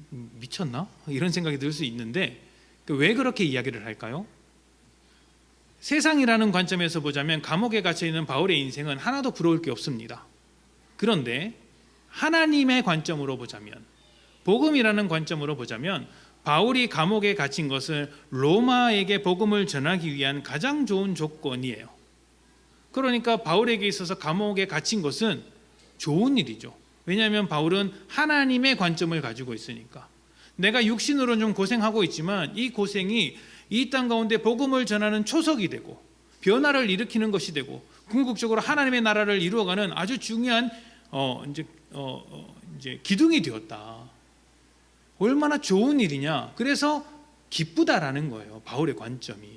미쳤나? 이런 생각이 들 수 있는데 왜 그렇게 이야기를 할까요? 세상이라는 관점에서 보자면 감옥에 갇혀 있는 바울의 인생은 하나도 부러울 게 없습니다. 그런데 하나님의 관점으로 보자면, 복음이라는 관점으로 보자면 바울이 감옥에 갇힌 것은 로마에게 복음을 전하기 위한 가장 좋은 조건이에요. 그러니까 바울에게 있어서 감옥에 갇힌 것은 좋은 일이죠. 왜냐하면 바울은 하나님의 관점을 가지고 있으니까. 내가 육신으로 좀 고생하고 있지만 이 고생이 이 땅 가운데 복음을 전하는 초석이 되고 변화를 일으키는 것이 되고 궁극적으로 하나님의 나라를 이루어가는 아주 중요한 이제 기둥이 되었다. 얼마나 좋은 일이냐. 그래서 기쁘다라는 거예요. 바울의 관점이.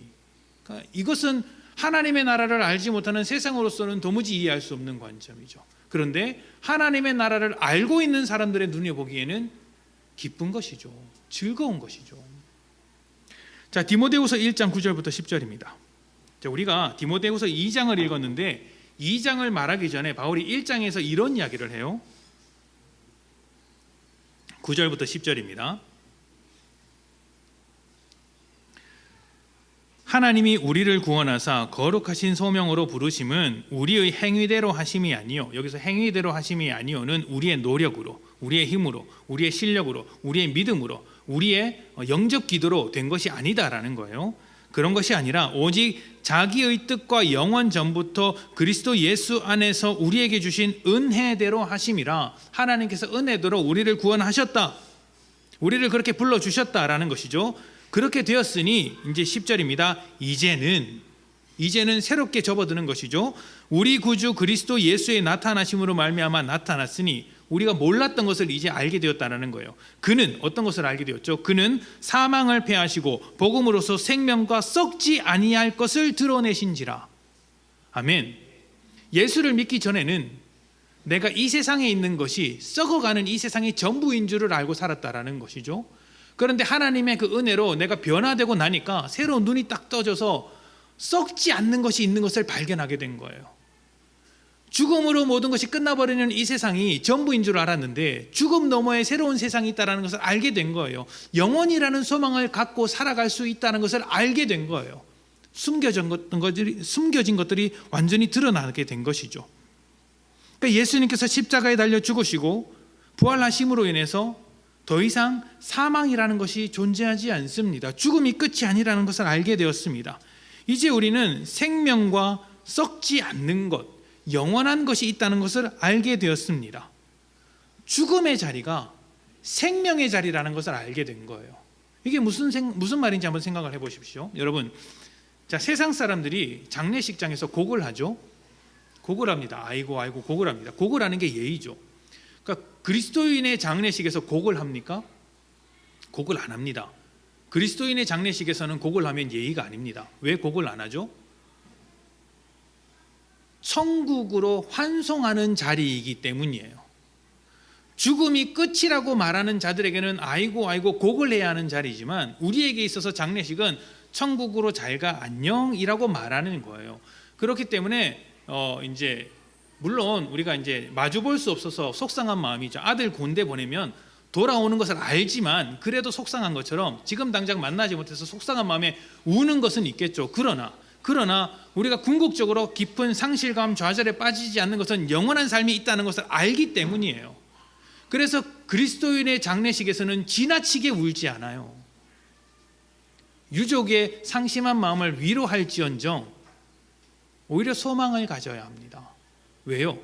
그러니까 이것은 하나님의 나라를 알지 못하는 세상으로서는 도무지 이해할 수 없는 관점이죠. 그런데 하나님의 나라를 알고 있는 사람들의 눈에 보기에는 기쁜 것이죠. 즐거운 것이죠. 자, 디모데후서 1장 9절부터 10절입니다. 자, 우리가 디모데후서 2장을 읽었는데 2장을 말하기 전에 바울이 1장에서 이런 이야기를 해요. 9절부터 10절입니다. 하나님이 우리를 구원하사 거룩하신 소명으로 부르심은 우리의 행위대로 하심이 아니요. 여기서 행위대로 하심이 아니요는 우리의 노력으로, 우리의 힘으로, 우리의 실력으로, 우리의 믿음으로, 우리의 영접 기도로 된 것이 아니다라는 거예요. 그런 것이 아니라 오직 자기의 뜻과 영원 전부터 그리스도 예수 안에서 우리에게 주신 은혜대로 하심이라. 하나님께서 은혜대로 우리를 구원하셨다. 우리를 그렇게 불러주셨다라는 것이죠. 그렇게 되었으니 이제 10절입니다. 이제는 새롭게 접어드는 것이죠. 우리 구주 그리스도 예수의 나타나심으로 말미암아 나타났으니 우리가 몰랐던 것을 이제 알게 되었다는 거예요. 그는 어떤 것을 알게 되었죠? 그는 사망을 패하시고 복음으로서 생명과 썩지 아니할 것을 드러내신지라. 아멘. 예수를 믿기 전에는 내가 이 세상에 있는 것이 썩어가는 이 세상이 전부인 줄을 알고 살았다라는 것이죠. 그런데 하나님의 그 은혜로 내가 변화되고 나니까 새로운 눈이 딱 떠져서 썩지 않는 것이 있는 것을 발견하게 된 거예요. 죽음으로 모든 것이 끝나버리는 이 세상이 전부인 줄 알았는데 죽음 너머에 새로운 세상이 있다는 것을 알게 된 거예요. 영원이라는 소망을 갖고 살아갈 수 있다는 것을 알게 된 거예요. 숨겨진 것들이 완전히 드러나게 된 것이죠. 그러니까 예수님께서 십자가에 달려 죽으시고 부활하심으로 인해서 더 이상 사망이라는 것이 존재하지 않습니다. 죽음이 끝이 아니라는 것을 알게 되었습니다. 이제 우리는 생명과 썩지 않는 것, 영원한 것이 있다는 것을 알게 되었습니다. 죽음의 자리가 생명의 자리라는 것을 알게 된 거예요. 이게 무슨 말인지 한번 생각을 해보십시오. 여러분, 자, 세상 사람들이 장례식장에서 곡을 하죠. 곡을 합니다. 아이고 곡을 합니다. 곡을 하는 게 예의죠. 그러니까 그리스도인의 장례식에서 곡을 합니까? 곡을 안 합니다. 그리스도인의 장례식에서는 곡을 하면 예의가 아닙니다. 왜 곡을 안 하죠? 천국으로 환송하는 자리이기 때문이에요. 죽음이 끝이라고 말하는 자들에게는 아이고 곡을 해야 하는 자리지만 우리에게 있어서 장례식은 천국으로 잘가 안녕이라고 말하는 거예요. 그렇기 때문에 이제 물론 우리가 이제 마주 볼 수 없어서 속상한 마음이죠. 아들 군대 보내면 돌아오는 것을 알지만 그래도 속상한 것처럼 지금 당장 만나지 못해서 속상한 마음에 우는 것은 있겠죠. 그러나 우리가 궁극적으로 깊은 상실감, 좌절에 빠지지 않는 것은 영원한 삶이 있다는 것을 알기 때문이에요. 그래서 그리스도인의 장례식에서는 지나치게 울지 않아요. 유족의 상심한 마음을 위로할지언정 오히려 소망을 가져야 합니다. 왜요?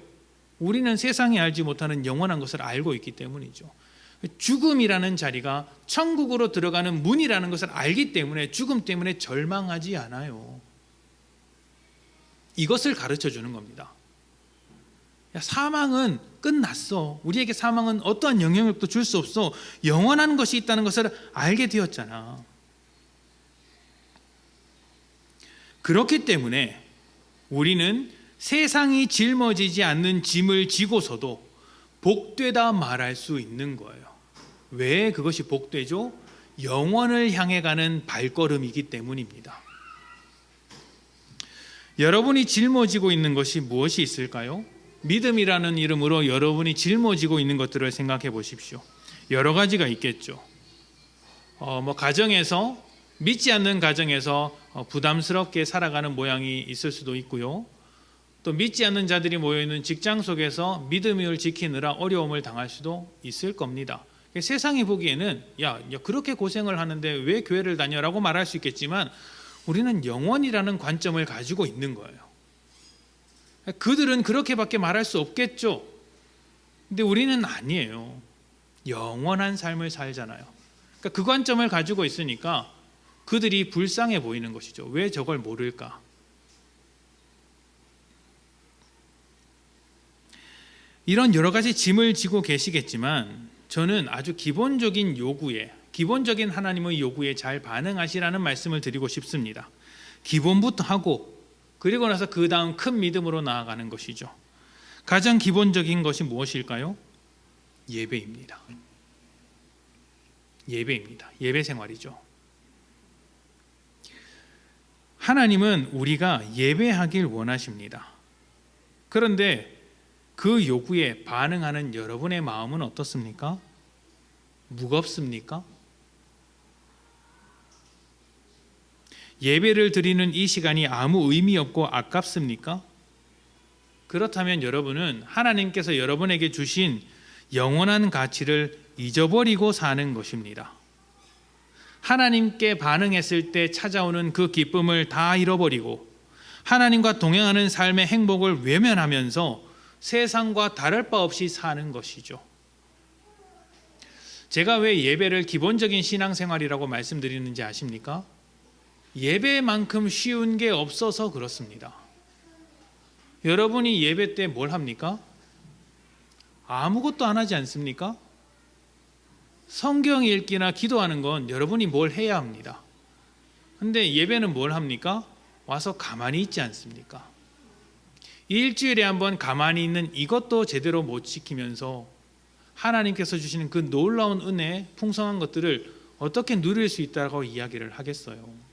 우리는 세상이 알지 못하는 영원한 것을 알고 있기 때문이죠. 죽음이라는 자리가 천국으로 들어가는 문이라는 것을 알기 때문에 죽음 때문에 절망하지 않아요. 이것을 가르쳐 주는 겁니다. 야, 사망은 끝났어. 우리에게 사망은 어떠한 영향력도 줄 수 없어. 영원한 것이 있다는 것을 알게 되었잖아. 그렇기 때문에 우리는 세상이 짊어지지 않는 짐을 지고서도 복되다 말할 수 있는 거예요. 왜 그것이 복되죠? 영원을 향해 가는 발걸음이기 때문입니다. 여러분이 짊어지고 있는 것이 무엇이 있을까요? 믿음이라는 이름으로 여러분이 짊어지고 있는 것들을 생각해 보십시오. 여러 가지가 있겠죠. 가정에서, 믿지 않는 가정에서 부담스럽게 살아가는 모양이 있을 수도 있고요. 또 믿지 않는 자들이 모여있는 직장 속에서 믿음을 지키느라 어려움을 당할 수도 있을 겁니다. 세상이 보기에는 야 그렇게 고생을 하는데 왜 교회를 다녀라고 말할 수 있겠지만, 우리는 영원이라는 관점을 가지고 있는 거예요. 그들은 그렇게밖에 말할 수 없겠죠. 근데 우리는 아니에요. 영원한 삶을 살잖아요. 그러니까 그 관점을 가지고 있으니까 그들이 불쌍해 보이는 것이죠. 왜 저걸 모를까? 이런 여러 가지 짐을 지고 계시겠지만, 저는 아주 기본적인 요구에, 기본적인 하나님의 요구에 잘 반응하시라는 말씀을 드리고 싶습니다. 기본부터 하고 그리고 나서 그 다음 큰 믿음으로 나아가는 것이죠. 가장 기본적인 것이 무엇일까요? 예배입니다. 예배입니다. 예배 생활이죠. 하나님은 우리가 예배하길 원하십니다. 그런데 그 요구에 반응하는 여러분의 마음은 어떻습니까? 무겁습니까? 예배를 드리는 이 시간이 아무 의미 없고 아깝습니까? 그렇다면 여러분은 하나님께서 여러분에게 주신 영원한 가치를 잊어버리고 사는 것입니다. 하나님께 반응했을 때 찾아오는 그 기쁨을 다 잃어버리고 하나님과 동행하는 삶의 행복을 외면하면서 세상과 다를 바 없이 사는 것이죠. 제가 왜 예배를 기본적인 신앙생활이라고 말씀드리는지 아십니까? 예배만큼 쉬운 게 없어서 그렇습니다. 여러분이 예배 때 뭘 합니까? 아무것도 안 하지 않습니까? 성경 읽기나 기도하는 건 여러분이 뭘 해야 합니다. 근데 예배는 뭘 합니까? 와서 가만히 있지 않습니까? 일주일에 한번 가만히 있는 이것도 제대로 못 지키면서 하나님께서 주시는 그 놀라운 은혜, 풍성한 것들을 어떻게 누릴 수 있다고 이야기를 하겠어요?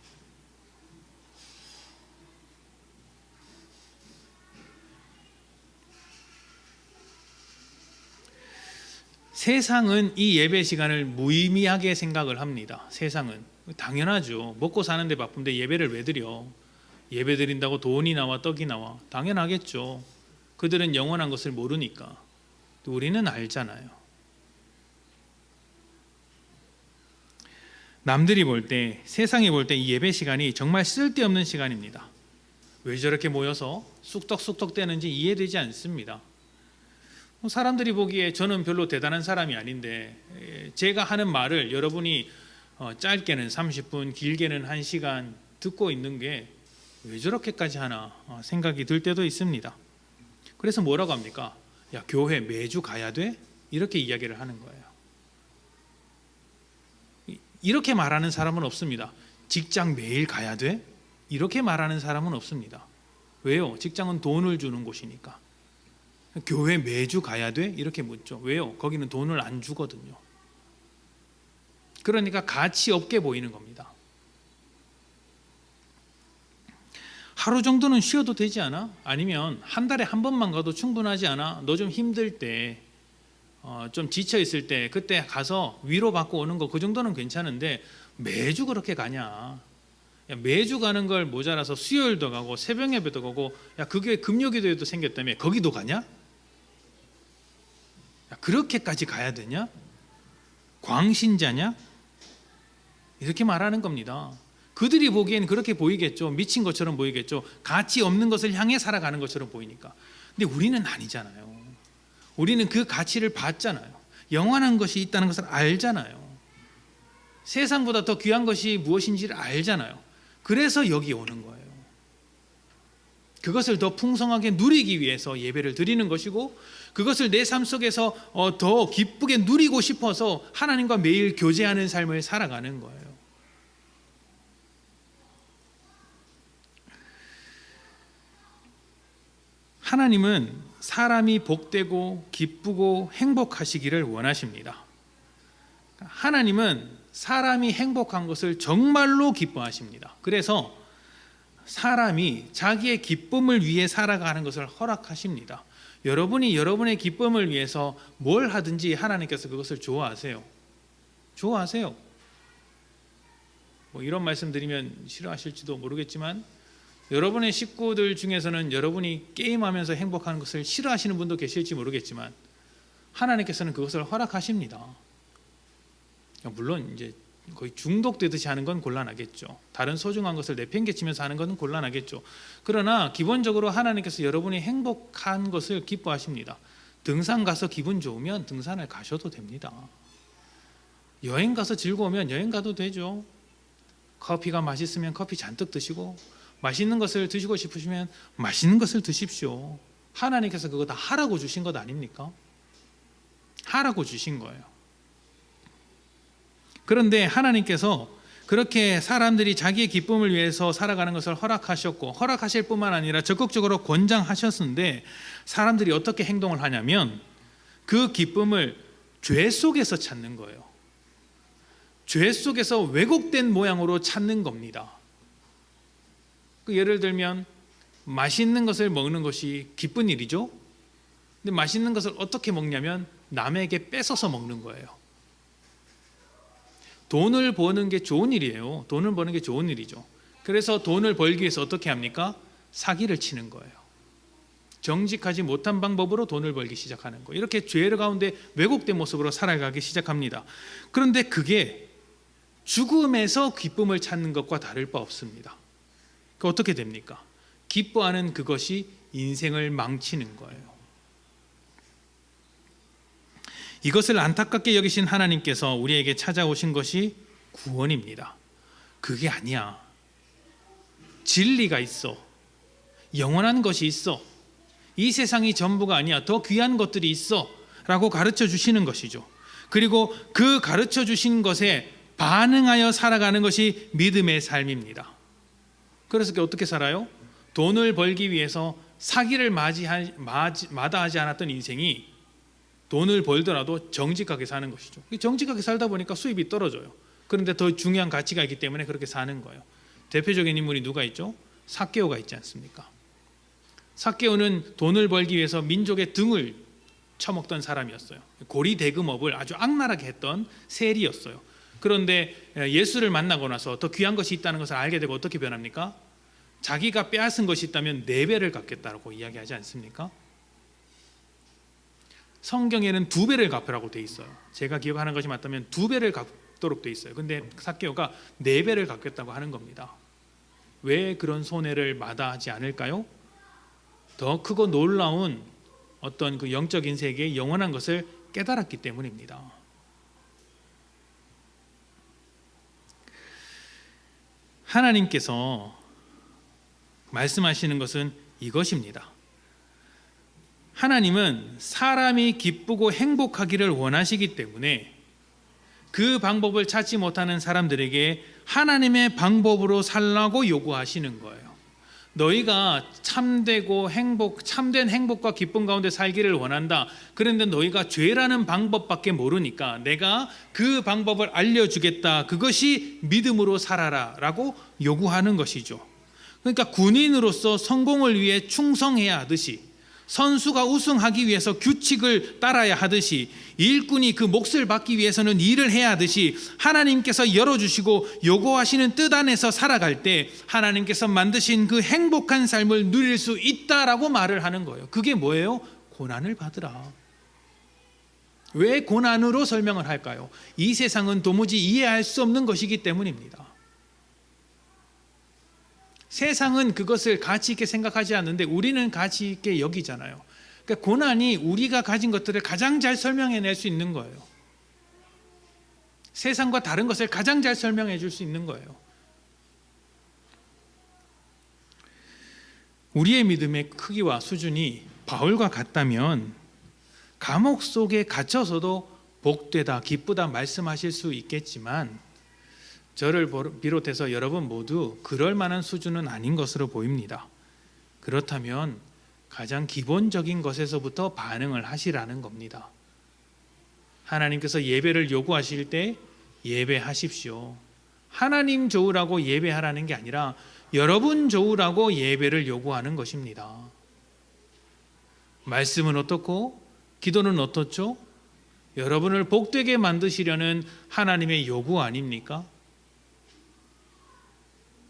세상은 이 예배 시간을 무의미하게 생각을 합니다. 세상은 당연하죠. 먹고 사는데 바쁜데 예배를 왜 드려? 예배 드린다고 돈이 나와 떡이 나와? 당연하겠죠. 그들은 영원한 것을 모르니까. 우리는 알잖아요. 남들이 볼 때, 세상이 볼 때 이 예배 시간이 정말 쓸데없는 시간입니다. 왜 저렇게 모여서 쑥덕쑥덕 대는지 이해되지 않습니다. 사람들이 보기에 저는 별로 대단한 사람이 아닌데 제가 하는 말을 여러분이 짧게는 30분, 길게는 1시간 듣고 있는 게 왜 저렇게까지 하나 생각이 들 때도 있습니다. 그래서 뭐라고 합니까? 야, 교회 매주 가야 돼? 이렇게 이야기를 하는 거예요. 이렇게 말하는 사람은 없습니다. 직장 매일 가야 돼? 이렇게 말하는 사람은 없습니다. 왜요? 직장은 돈을 주는 곳이니까. 교회 매주 가야 돼? 이렇게 묻죠. 왜요? 거기는 돈을 안 주거든요. 그러니까 가치 없게 보이는 겁니다. 하루 정도는 쉬어도 되지 않아? 아니면 한 달에 한 번만 가도 충분하지 않아? 너 좀 힘들 때, 좀 지쳐 있을 때 그때 가서 위로받고 오는 거 그 정도는 괜찮은데 매주 그렇게 가냐? 야, 매주 가는 걸 모자라서 수요일도 가고 새벽 예배도 가고, 야 그게 금요기도에도 생겼다며 거기도 가냐? 야, 그렇게까지 가야 되냐? 광신자냐? 이렇게 말하는 겁니다. 그들이 보기엔 그렇게 보이겠죠. 미친 것처럼 보이겠죠. 가치 없는 것을 향해 살아가는 것처럼 보이니까. 근데 우리는 아니잖아요. 우리는 그 가치를 봤잖아요. 영원한 것이 있다는 것을 알잖아요. 세상보다 더 귀한 것이 무엇인지를 알잖아요. 그래서 여기 오는 거예요. 그것을 더 풍성하게 누리기 위해서 예배를 드리는 것이고, 그것을 내 삶 속에서 더 기쁘게 누리고 싶어서 하나님과 매일 교제하는 삶을 살아가는 거예요. 하나님은 사람이 복되고 기쁘고 행복하시기를 원하십니다. 하나님은 사람이 행복한 것을 정말로 기뻐하십니다. 그래서 사람이 자기의 기쁨을 위해 살아가는 것을 허락하십니다. 여러분이 여러분의 기쁨을 위해서 뭘 하든지 하나님께서 그것을 좋아하세요. 좋아하세요. 뭐 이런 말씀 드리면 싫어하실지도 모르겠지만 여러분의 식구들 중에서는 여러분이 게임하면서 행복하는 것을 싫어하시는 분도 계실지 모르겠지만 하나님께서는 그것을 허락하십니다. 물론 이제 거의 중독되듯이 하는 건 곤란하겠죠. 다른 소중한 것을 내팽개치면서 하는 건 곤란하겠죠. 그러나 기본적으로 하나님께서 여러분이 행복한 것을 기뻐하십니다. 등산 가서 기분 좋으면 등산을 가셔도 됩니다. 여행 가서 즐거우면 여행 가도 되죠. 커피가 맛있으면 커피 잔뜩 드시고, 맛있는 것을 드시고 싶으시면 맛있는 것을 드십시오. 하나님께서 그거 다 하라고 주신 것 아닙니까? 하라고 주신 거예요. 그런데 하나님께서 그렇게 사람들이 자기의 기쁨을 위해서 살아가는 것을 허락하셨고, 허락하실 뿐만 아니라 적극적으로 권장하셨는데 사람들이 어떻게 행동을 하냐면 그 기쁨을 죄 속에서 찾는 거예요. 죄 속에서 왜곡된 모양으로 찾는 겁니다. 예를 들면 맛있는 것을 먹는 것이 기쁜 일이죠. 근데 맛있는 것을 어떻게 먹냐면 남에게 뺏어서 먹는 거예요. 돈을 버는 게 좋은 일이에요. 돈을 버는 게 좋은 일이죠. 그래서 돈을 벌기 위해서 어떻게 합니까? 사기를 치는 거예요. 정직하지 못한 방법으로 돈을 벌기 시작하는 거예요. 이렇게 죄 가운데 왜곡된 모습으로 살아가기 시작합니다. 그런데 그게 죽음에서 기쁨을 찾는 것과 다를 바 없습니다. 그 어떻게 됩니까? 기뻐하는 그것이 인생을 망치는 거예요. 이것을 안타깝게 여기신 하나님께서 우리에게 찾아오신 것이 구원입니다. 그게 아니야. 진리가 있어. 영원한 것이 있어. 이 세상이 전부가 아니야. 더 귀한 것들이 있어. 라고 가르쳐 주시는 것이죠. 그리고 그 가르쳐 주신 것에 반응하여 살아가는 것이 믿음의 삶입니다. 그래서 어떻게 살아요? 돈을 벌기 위해서 사기를 마다하지 않았던 인생이 돈을 벌더라도 정직하게 사는 것이죠. 정직하게 살다 보니까 수입이 떨어져요. 그런데 더 중요한 가치가 있기 때문에 그렇게 사는 거예요. 대표적인 인물이 누가 있죠? 삭개오가 있지 않습니까? 삭개오는 돈을 벌기 위해서 민족의 등을 쳐먹던 사람이었어요. 고리 대금업을 아주 악랄하게 했던 세리였어요. 그런데 예수를 만나고 나서 더 귀한 것이 있다는 것을 알게 되고 어떻게 변합니까? 자기가 빼앗은 것이 있다면 4배를 갚겠다고 이야기하지 않습니까? 성경에는 2배를 갚으라고 돼 있어요. 제가 기억하는 것이 맞다면 2배를 갚도록 돼 있어요. 근데 삭개오가 4배를 갚겠다고 하는 겁니다. 왜 그런 손해를 마다하지 않을까요? 더 크고 놀라운 어떤 그 영적인 세계의 영원한 것을 깨달았기 때문입니다. 하나님께서 말씀하시는 것은 이것입니다. 하나님은 사람이 기쁘고 행복하기를 원하시기 때문에 그 방법을 찾지 못하는 사람들에게 하나님의 방법으로 살라고 요구하시는 거예요. 너희가 참된 행복과 기쁨 가운데 살기를 원한다. 그런데 너희가 죄라는 방법밖에 모르니까 내가 그 방법을 알려주겠다. 그것이 믿음으로 살아라 라고 요구하는 것이죠. 그러니까 군인으로서 성공을 위해 충성해야 하듯이, 선수가 우승하기 위해서 규칙을 따라야 하듯이, 일꾼이 그 몫을 받기 위해서는 일을 해야 하듯이 하나님께서 열어주시고 요구하시는 뜻 안에서 살아갈 때 하나님께서 만드신 그 행복한 삶을 누릴 수 있다라고 말을 하는 거예요. 그게 뭐예요? 고난을 받으라. 왜 고난으로 설명을 할까요? 이 세상은 도무지 이해할 수 없는 것이기 때문입니다. 세상은 그것을 가치 있게 생각하지 않는데 우리는 가치 있게 여기잖아요. 그러니까 고난이 우리가 가진 것들을 가장 잘 설명해낼 수 있는 거예요. 세상과 다른 것을 가장 잘 설명해 줄 수 있는 거예요. 우리의 믿음의 크기와 수준이 바울과 같다면 감옥 속에 갇혀서도 복되다, 기쁘다 말씀하실 수 있겠지만 저를 비롯해서 여러분 모두 그럴 만한 수준은 아닌 것으로 보입니다. 그렇다면 가장 기본적인 것에서부터 반응을 하시라는 겁니다. 하나님께서 예배를 요구하실 때 예배하십시오. 하나님 좋으라고 예배하라는 게 아니라 여러분 좋으라고 예배를 요구하는 것입니다. 말씀은 어떻고 기도는 어떻죠? 여러분을 복되게 만드시려는 하나님의 요구 아닙니까?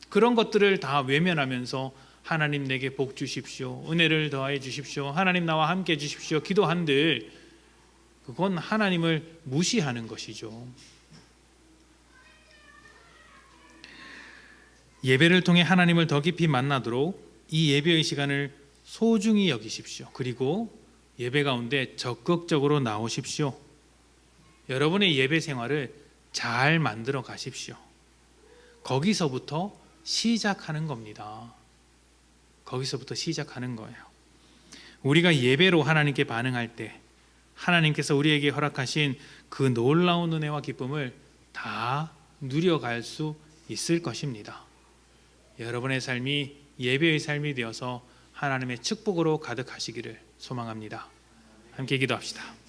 그런 것들을 다 외면하면서 하나님 내게 복 주십시오, 은혜를 더하여 주십시오, 하나님 나와 함께 해 주십시오 기도한들 그건 하나님을 무시하는 것이죠. 예배를 통해 하나님을 더 깊이 만나도록 이 예배의 시간을 소중히 여기십시오. 그리고 예배 가운데 적극적으로 나오십시오. 여러분의 예배 생활을 잘 만들어 가십시오. 거기서부터 시작하는 겁니다. 거기서부터 시작하는 거예요. 우리가 예배로 하나님께 반응할 때 하나님께서 우리에게 허락하신 그 놀라운 은혜와 기쁨을 다 누려갈 수 있을 것입니다. 여러분의 삶이 예배의 삶이 되어서 하나님의 축복으로 가득하시기를 소망합니다. 함께 기도합시다.